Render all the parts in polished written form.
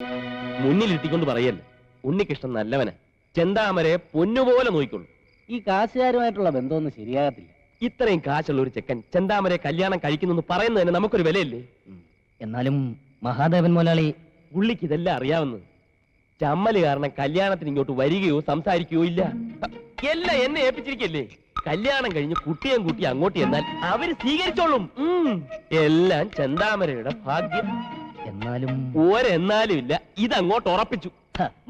മുന്നിലിരുത്തിക്കൊണ്ട് പറയല്ലേ, ഉണ്ണികൃഷ്ണൻ നല്ലവനാ, ചെന്താമരയെ പൊന്നുപോലെ നോക്കിക്കൊള്ളു. ഈ കാശുകാരുമായിട്ടുള്ള ബന്ധമൊന്നും ശരിയാകത്തില്ല. ഇത്രയും കാശുള്ള ഒരു ചെക്കൻ ചെന്താമരയെ കല്യാണം കഴിക്കുന്നു പറയുന്നതിന് നമുക്കൊരു വിലയില്ലേ? എന്നാലും മഹാദേവൻ മുതലാളി പുള്ളിക്ക് ഇതെല്ലാം അറിയാവുന്നത്. ചമ്മല് കാരണം കല്യാണത്തിന് ഇങ്ങോട്ട് വരികയോ സംസാരിക്കുകയോ ഇല്ല. എല്ലാം എന്നെ ഏൽപ്പിച്ചിരിക്കല്ലേ. കല്യാണം കഴിഞ്ഞ് കുട്ടിയും കുട്ടി അങ്ങോട്ട് എന്നാൽ അവര് സ്വീകരിച്ചോളും. എല്ലാം ചെന്താമരയുടെ ഭാഗ്യം. എന്നാലും ഒരെന്നാലും ഇല്ല, ഇതങ്ങോട്ട് ഉറപ്പിച്ചു.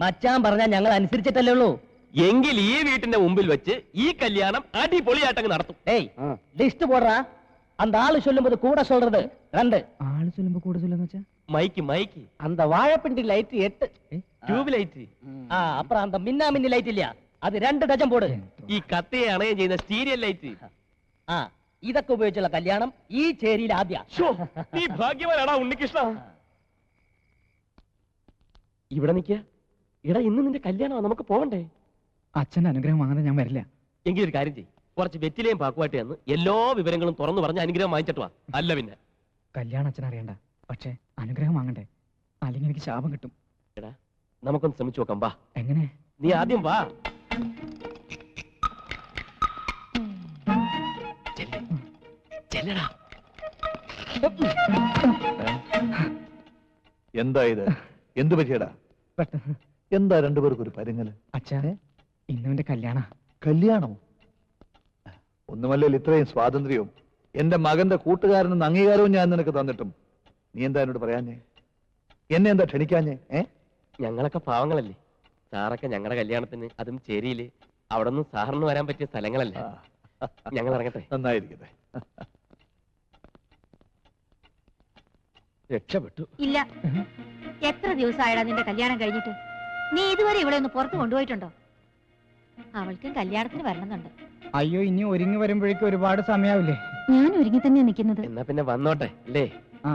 മച്ചാൻ പറഞ്ഞാൽ ഞങ്ങൾ അനുസരിച്ചിട്ടല്ലേ ഉള്ളൂ. എങ്കിൽ ഈ വീട്ടിന്റെ മുമ്പിൽ വെച്ച് ഈ കല്യാണം അടിപൊളിയായിട്ടങ്ങ് നടത്തും. ലിസ്റ്റ് പോടാ. அந்த ஆளு சொல்லும்போது கூட சொல்றது 2. ஆளு சொல்லும்போது கூட சொல்லுங்க மச்சான். மைக்கு மைக்கு அந்த வாழைப்பிண்டி லைட் 8. Tube light. அப்புறம் அந்த மின்னாமின்னி லைட் இல்லையா, அது 2 ഡജൻ போடு. ഈ കത്തയെ അണയം ചെയ്യുന്ന സ്റ്റീരിയൽ ലൈറ്റ്. ഇതൊക്കെ ഉപയോഗിച്ചുള്ള കല്യാണം ഈ ചേരിയിൽ ആദ്യ. നീ ഭാഗ്യവാനാടാ ഉണ്ണികൃഷ്ണ. ഇവിടെ നിക്ക. എടാ, ഇന്ന് നിന്റെ കല്യാണമാണ്, നമുക്ക് പോകണ്ടേ? അച്ഛന്റെ അനുഗ്രഹം വാങ്ങാതെ ഞാൻ വരില്ല. എങ്കിലൊരു കാര്യം ചെയ്യും, കുറച്ച് വെറ്റിലേയും പാക്കുമായിട്ട് വന്ന് എല്ലാ വിവരങ്ങളും തുറന്നു പറഞ്ഞ് അനുഗ്രഹം വാങ്ങിച്ചിട്ട് വാ. അല്ല പിന്നെ കല്യാണം അച്ഛൻ അറിയണ്ട, പക്ഷെ അനുഗ്രഹം വാങ്ങണ്ടേ, അല്ലെങ്കിൽ എനിക്ക് ശാപം കിട്ടും. എടാ, നമുക്കൊന്ന് ശ്രമിച്ചു നോക്കാം. വാ. എങ്ങനെ? നീ ആദ്യം വാ. ചെല്ലടാ. എന്താ ഇത്? എന്ത് പറ്റിയടാ? പെട്ടെന്ന് എന്താ രണ്ടുപേർക്കും ഒരു പരുങ്ങല്? അച്ഛാ, ഇന്നുവിന്റെ കല്യാണ. കല്യാണമോ? ഒന്നുമല്ല, ഇത്രയും സ്വാതന്ത്ര്യവും എന്റെ മകന്റെ കൂട്ടുകാരനെന്ന് അംഗീകാരവും ഞാൻ നിനക്ക് തന്നിട്ടും നീ എന്താ എന്നോട് പറയാഞ്ഞേ? എന്നെ എന്താ ക്ഷണിക്കാഞ്ഞേ? ഞങ്ങളൊക്കെ പാവങ്ങളല്ലേ. സാറൊക്കെ ഞങ്ങളുടെ കല്യാണത്തിന്, അതും ചേരിയില്, അവിടെ നിന്ന് സാറിന് വരാൻ പറ്റിയ സ്ഥലങ്ങളല്ലേ. ഞങ്ങൾ ഇറങ്ങട്ടെ. നന്നായിരിക്കട്ടെ. രക്ഷപ്പെട്ടു. ഇല്ല, എത്ര ദിവസമായടാ നിന്റെ കല്യാണം കഴിഞ്ഞിട്ട്? നീ ഇതുവരെ ഇവിടെ ഒന്ന് പുറത്ത് കൊണ്ടുപോയിട്ടുണ്ടോ? അവൾക്കും കല്യാണത്തിന് വരണമെന്നുണ്ട്. അയ്യോ, ഇനി ഒരുങ്ങി വരുമ്പോഴേക്കും ഒരുപാട് സമയാവില്ലേ? ഞാൻ ഒരുങ്ങി തന്നെ നിൽക്കുന്നത്. എന്നാ പിന്നെ വന്നോട്ടെ അല്ലേ? ആ